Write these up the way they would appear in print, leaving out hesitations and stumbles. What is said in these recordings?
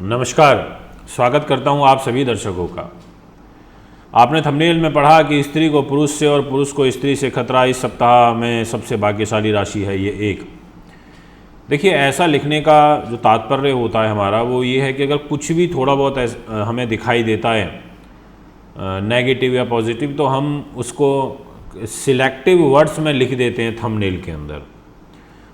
नमस्कार, स्वागत करता हूं आप सभी दर्शकों का। आपने थंबनेल में पढ़ा कि स्त्री को पुरुष से और पुरुष को स्त्री से खतरा। इस सप्ताह में सबसे भाग्यशाली राशि है ये एक। देखिए, ऐसा लिखने का जो तात्पर्य होता है हमारा वो ये है कि अगर कुछ भी थोड़ा बहुत हमें दिखाई देता है नेगेटिव या पॉजिटिव, तो हम उसको सिलेक्टिव वर्ड्स में लिख देते हैं थंबनेल के अंदर।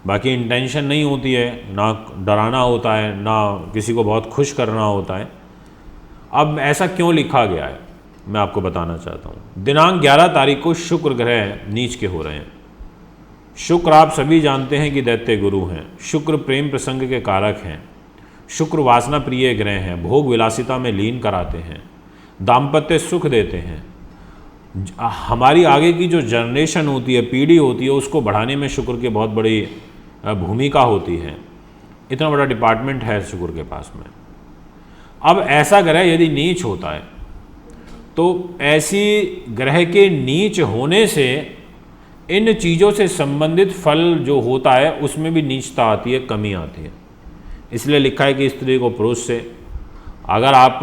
बाकी इंटेंशन नहीं होती है, ना डराना होता है, ना किसी को बहुत खुश करना होता है। अब ऐसा क्यों लिखा गया है मैं आपको बताना चाहता हूँ। दिनांक 11 तारीख को शुक्र ग्रह नीच के हो रहे हैं। शुक्र आप सभी जानते हैं कि दैत्य गुरु हैं। शुक्र प्रेम प्रसंग के कारक हैं। शुक्र वासना प्रिय ग्रह हैं, भोग विलासिता में लीन कराते हैं, दाम्पत्य सुख देते हैं। हमारी आगे की जो जनरेशन होती है, पीढ़ी होती है, उसको बढ़ाने में शुक्र की बहुत बड़ी भूमिका होती है। इतना बड़ा डिपार्टमेंट है शुक्र के पास में। अब ऐसा ग्रह यदि नीच होता है तो ऐसी ग्रह के नीच होने से इन चीज़ों से संबंधित फल जो होता है उसमें भी नीचता आती है, कमी आती है। इसलिए लिखा है कि स्त्री को पुरुष से, अगर आप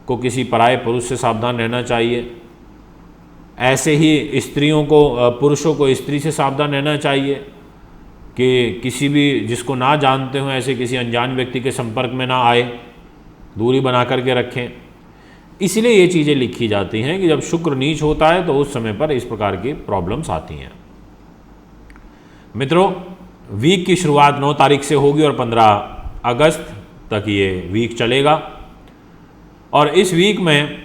को किसी पराये पुरुष से सावधान रहना चाहिए, ऐसे ही स्त्रियों को, पुरुषों को स्त्री से सावधान रहना चाहिए कि किसी भी जिसको ना जानते हो ऐसे किसी अनजान व्यक्ति के संपर्क में ना आए, दूरी बना करके रखें। इसलिए ये चीज़ें लिखी जाती हैं कि जब शुक्र नीच होता है तो उस समय पर इस प्रकार की प्रॉब्लम्स आती हैं। मित्रों, वीक की शुरुआत 9 तारीख से होगी और 15 अगस्त तक ये वीक चलेगा। और इस वीक में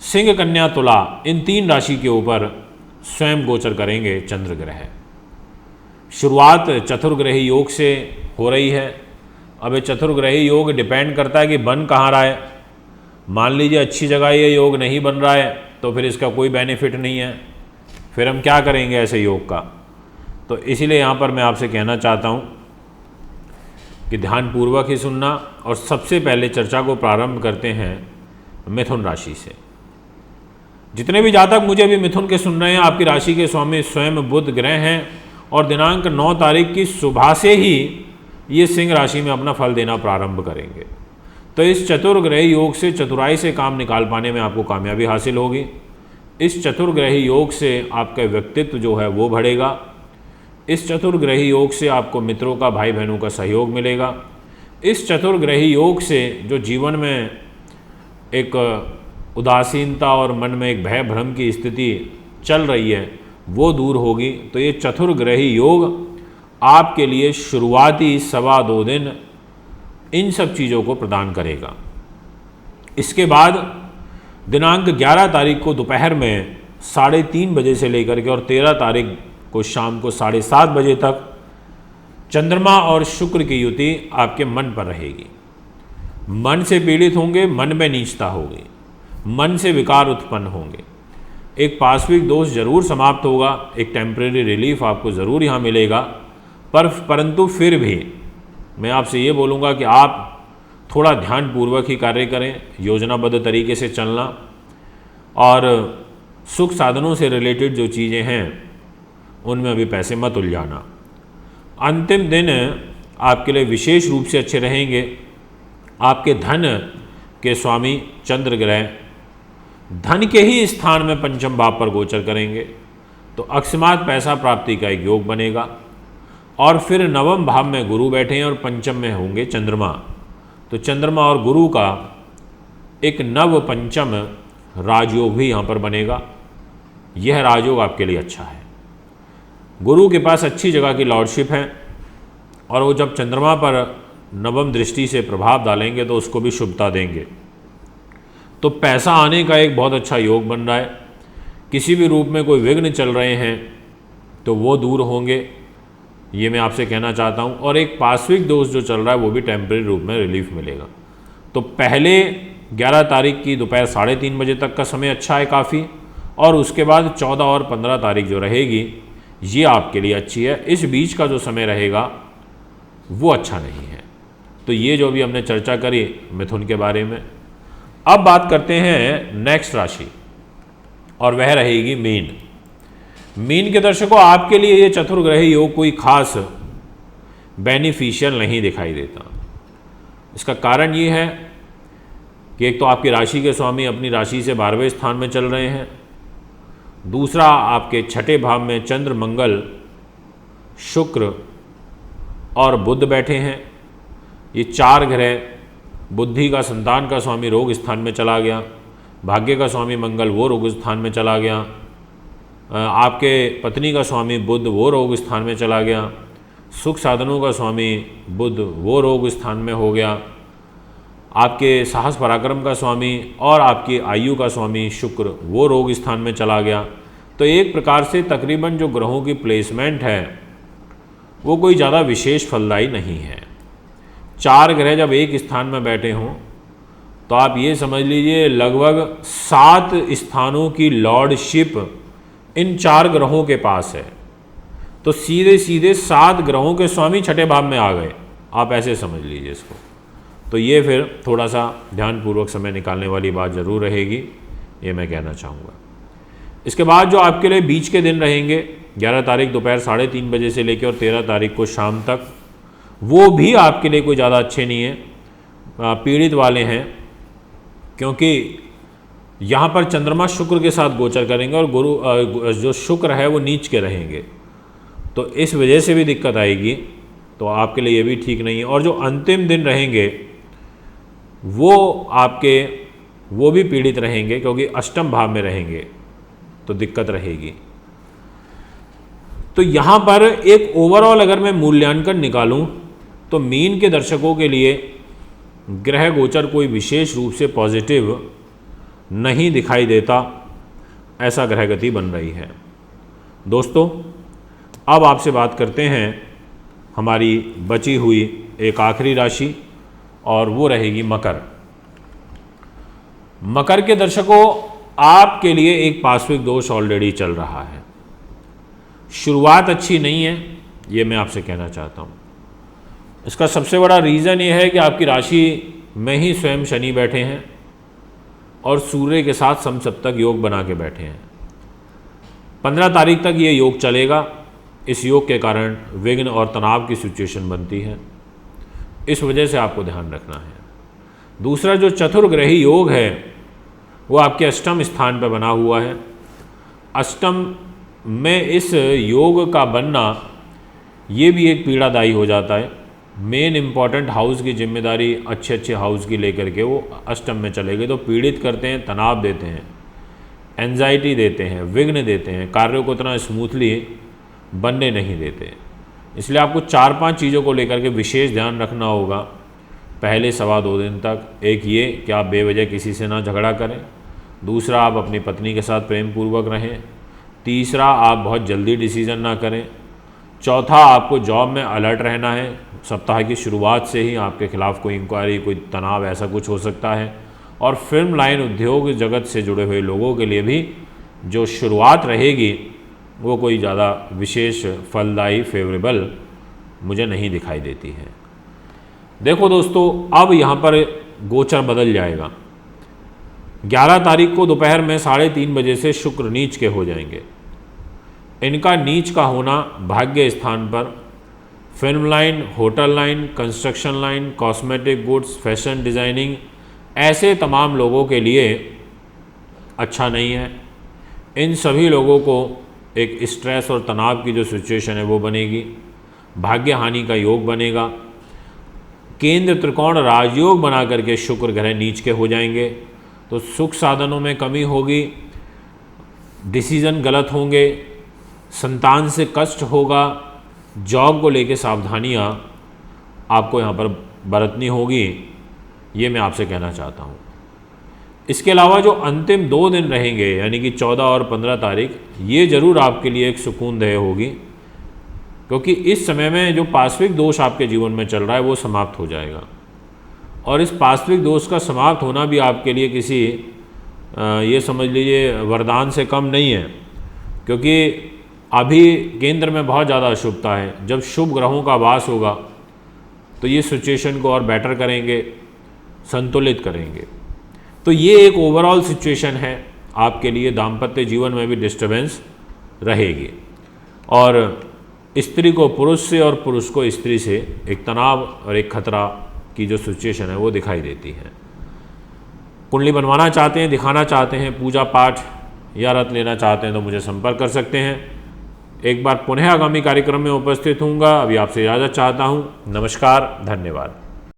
सिंह, कन्या, तुला इन 3 राशि के ऊपर स्वयं गोचर करेंगे चंद्र ग्रह। शुरुआत चतुर्ग्रही योग से हो रही है। अब ये चतुर्ग्रही योग डिपेंड करता है कि बन कहाँ रहा है। मान लीजिए अच्छी जगह ये योग नहीं बन रहा है तो फिर इसका कोई बेनिफिट नहीं है, फिर हम क्या करेंगे ऐसे योग का। तो इसीलिए यहाँ पर मैं आपसे कहना चाहता हूँ कि ध्यानपूर्वक ही सुनना। और सबसे पहले चर्चा को प्रारंभ करते हैं मिथुन राशि से। जितने भी जातक मुझे भी मिथुन के सुन रहे हैं, आपकी राशि के स्वामी स्वयं बुध ग्रह हैं और दिनांक 9 तारीख की सुबह से ही ये सिंह राशि में अपना फल देना प्रारंभ करेंगे। तो इस चतुर्ग्रही योग से चतुराई से काम निकाल पाने में आपको कामयाबी हासिल होगी। इस चतुर्ग्रही योग से आपका व्यक्तित्व जो है वो बढ़ेगा। इस चतुर्ग्रही योग से आपको मित्रों का, भाई बहनों का सहयोग मिलेगा। इस चतुर्ग्रही योग से जो जीवन में एक उदासीनता और मन में एक भय भ्रम की स्थिति चल रही है वो दूर होगी। तो ये चतुर्ग्रही योग आपके लिए शुरुआती 2.25 दिन इन सब चीज़ों को प्रदान करेगा। इसके बाद दिनांक 11 तारीख को दोपहर में 3:30 बजे से लेकर के और 13 तारीख को शाम को 7:30 बजे तक चंद्रमा और शुक्र की युति आपके मन पर रहेगी। मन से पीड़ित होंगे, मन में नीचता होगी, मन से विकार उत्पन्न होंगे। एक पार्श्विक दोष जरूर समाप्त होगा, एक टेम्परेरी रिलीफ आपको ज़रूर यहाँ मिलेगा। परंतु फिर भी मैं आपसे ये बोलूँगा कि आप थोड़ा ध्यानपूर्वक ही कार्य करें, योजनाबद्ध तरीके से चलना और सुख साधनों से रिलेटेड जो चीज़ें हैं उनमें अभी पैसे मत उलझाना। अंतिम दिन आपके लिए विशेष रूप से अच्छे रहेंगे। आपके धन के स्वामी चंद्र ग्रह धन के ही स्थान में पंचम भाव पर गोचर करेंगे, तो अकस्मात पैसा प्राप्ति का एक योग बनेगा। और फिर नवम भाव में गुरु बैठे हैं और पंचम में होंगे चंद्रमा। तो चंद्रमा और गुरु का एक नव पंचम राजयोग भी यहाँ पर बनेगा। यह राजयोग आपके लिए अच्छा है। गुरु के पास अच्छी जगह की लॉर्डशिप है और वो जब चंद्रमा पर नवम दृष्टि से प्रभाव डालेंगे तो उसको भी शुभता देंगे। तो पैसा आने का एक बहुत अच्छा योग बन रहा है। किसी भी रूप में कोई विघ्न चल रहे हैं तो वो दूर होंगे, ये मैं आपसे कहना चाहता हूँ। और एक पार्श्विक दोष जो चल रहा है वो भी टेम्परेरी रूप में रिलीफ मिलेगा। तो पहले 11 तारीख की दोपहर 3:30 बजे तक का समय अच्छा है काफ़ी, और उसके बाद 14 और 15 तारीख जो रहेगी ये आपके लिए अच्छी है। इस बीच का जो समय रहेगा वो अच्छा नहीं है। तो ये जो भी हमने चर्चा करी मिथुन के बारे में। अब बात करते हैं नेक्स्ट राशि और वह रहेगी मीन। मीन के दर्शकों, आपके लिए ये चतुर्ग्रही योग कोई खास बेनिफिशियल नहीं दिखाई देता। इसका कारण ये है कि एक तो आपकी राशि के स्वामी अपनी राशि से 12वें स्थान में चल रहे हैं, दूसरा आपके छठे भाव में चंद्र, मंगल, शुक्र और बुध बैठे हैं। ये चार ग्रह, बुद्धि का, संतान का स्वामी रोग स्थान में चला गया, भाग्य का स्वामी मंगल वो रोग स्थान में चला गया, आपके पत्नी का स्वामी बुध वो रोग स्थान में चला गया, सुख साधनों का स्वामी बुध वो रोग स्थान में हो गया, आपके साहस पराक्रम का स्वामी और आपकी आयु का स्वामी शुक्र वो रोग स्थान में चला गया। तो एक प्रकार से तकरीबन जो ग्रहों की प्लेसमेंट है वो कोई ज़्यादा विशेष फलदायी नहीं है। चार ग्रह जब एक स्थान में बैठे हों तो आप ये समझ लीजिए लगभग 7 स्थानों की लॉर्डशिप इन चार ग्रहों के पास है। तो सीधे सीधे 7 ग्रहों के स्वामी छठे भाव में आ गए, आप ऐसे समझ लीजिए इसको। तो ये फिर थोड़ा सा ध्यानपूर्वक समय निकालने वाली बात ज़रूर रहेगी, ये मैं कहना चाहूँगा। इसके बाद जो आपके लिए बीच के दिन रहेंगे 11 तारीख दोपहर 3:30 बजे से लेकर और 13 तारीख को शाम तक, वो भी आपके लिए कोई ज़्यादा अच्छे नहीं है, पीड़ित वाले हैं, क्योंकि यहाँ पर चंद्रमा शुक्र के साथ गोचर करेंगे और गुरु जो शुक्र है वो नीच के रहेंगे, तो इस वजह से भी दिक्कत आएगी। तो आपके लिए ये भी ठीक नहीं है। और जो अंतिम दिन रहेंगे वो भी पीड़ित रहेंगे, क्योंकि अष्टम भाव में रहेंगे, तो दिक्कत रहेगी। तो यहाँ पर एक ओवरऑल अगर मैं मूल्यांकन निकालूं तो मीन के दर्शकों के लिए ग्रह गोचर कोई विशेष रूप से पॉजिटिव नहीं दिखाई देता, ऐसा ग्रह गति बन रही है। दोस्तों, अब आपसे बात करते हैं हमारी बची हुई एक आखिरी राशि, और वो रहेगी मकर। मकर के दर्शकों, आपके लिए एक पार्श्विक दोष ऑलरेडी चल रहा है। शुरुआत अच्छी नहीं है, ये मैं आपसे कहना चाहता हूँ। इसका सबसे बड़ा रीज़न ये है कि आपकी राशि में ही स्वयं शनि बैठे हैं और सूर्य के साथ समसप्तक योग बना के बैठे हैं। 15 तारीख तक ये योग चलेगा। इस योग के कारण विघ्न और तनाव की सिचुएशन बनती है, इस वजह से आपको ध्यान रखना है। दूसरा जो चतुर्ग्रही योग है वो आपके अष्टम स्थान पर बना हुआ है। अष्टम में इस योग का बनना ये भी एक पीड़ादायी हो जाता है। मेन इम्पॉर्टेंट हाउस की जिम्मेदारी अच्छे हाउस की लेकर के वो अष्टम में चले गए, तो पीड़ित करते हैं, तनाव देते हैं, एंजाइटी देते हैं, विघ्न देते हैं, कार्यों को इतना स्मूथली बनने नहीं देते। इसलिए आपको 4-5 चीज़ों को लेकर के विशेष ध्यान रखना होगा पहले 2.25 दिन तक। एक ये कि आप बेवजह किसी से ना झगड़ा करें, दूसरा आप अपनी पत्नी के साथ प्रेम पूर्वक रहें, तीसरा आप बहुत जल्दी डिसीज़न ना करें, चौथा आपको जॉब में अलर्ट रहना है। सप्ताह की शुरुआत से ही आपके खिलाफ कोई इंक्वायरी, कोई तनाव ऐसा कुछ हो सकता है। और फिल्म लाइन, उद्योग जगत से जुड़े हुए लोगों के लिए भी जो शुरुआत रहेगी वो कोई ज़्यादा विशेष फलदायी, फेवरेबल मुझे नहीं दिखाई देती है। देखो दोस्तों, अब यहाँ पर गोचर बदल जाएगा। 11 तारीख को दोपहर में 3:30 बजे से शुक्र नीच के हो जाएंगे। इनका नीच का होना भाग्य स्थान पर film line, hotel line, construction line, cosmetic goods, fashion designing, ऐसे तमाम लोगों के लिए अच्छा नहीं है। इन सभी लोगों को एक स्ट्रेस और तनाव की जो सिचुएशन है वो बनेगी। भाग्य हानि का योग बनेगा। केंद्र त्रिकोण राजयोग बना करके शुक्र ग्रह नीच के हो जाएंगे, तो सुख साधनों में कमी होगी, डिसीज़न गलत होंगे, संतान से कष्ट होगा, जॉब को लेके सावधानियाँ आपको यहाँ पर बरतनी होगी, ये मैं आपसे कहना चाहता हूँ। इसके अलावा जो अंतिम 2 दिन रहेंगे यानी कि 14 और 15 तारीख, ये ज़रूर आपके लिए एक सुकूनदेह होगी, क्योंकि इस समय में जो पार्श्विक दोष आपके जीवन में चल रहा है वो समाप्त हो जाएगा। और इस पार्श्विक दोष का समाप्त होना भी आपके लिए किसी ये समझ लीजिए वरदान से कम नहीं है, क्योंकि अभी केंद्र में बहुत ज़्यादा अशुभता है। जब शुभ ग्रहों का वास होगा तो ये सिचुएशन को और बेटर करेंगे, संतुलित करेंगे। तो ये एक ओवरऑल सिचुएशन है आपके लिए। दाम्पत्य जीवन में भी डिस्टर्बेंस रहेगी, और स्त्री को पुरुष से और पुरुष को स्त्री से एक तनाव और एक खतरा की जो सिचुएशन है वो दिखाई देती है। कुंडली बनवाना चाहते हैं, दिखाना चाहते हैं, पूजा पाठ या रत लेना चाहते हैं तो मुझे संपर्क कर सकते हैं। एक बार पुनः आगामी कार्यक्रम में उपस्थित होऊंगा। अभी आपसे इजाज़त चाहता हूँ। नमस्कार, धन्यवाद।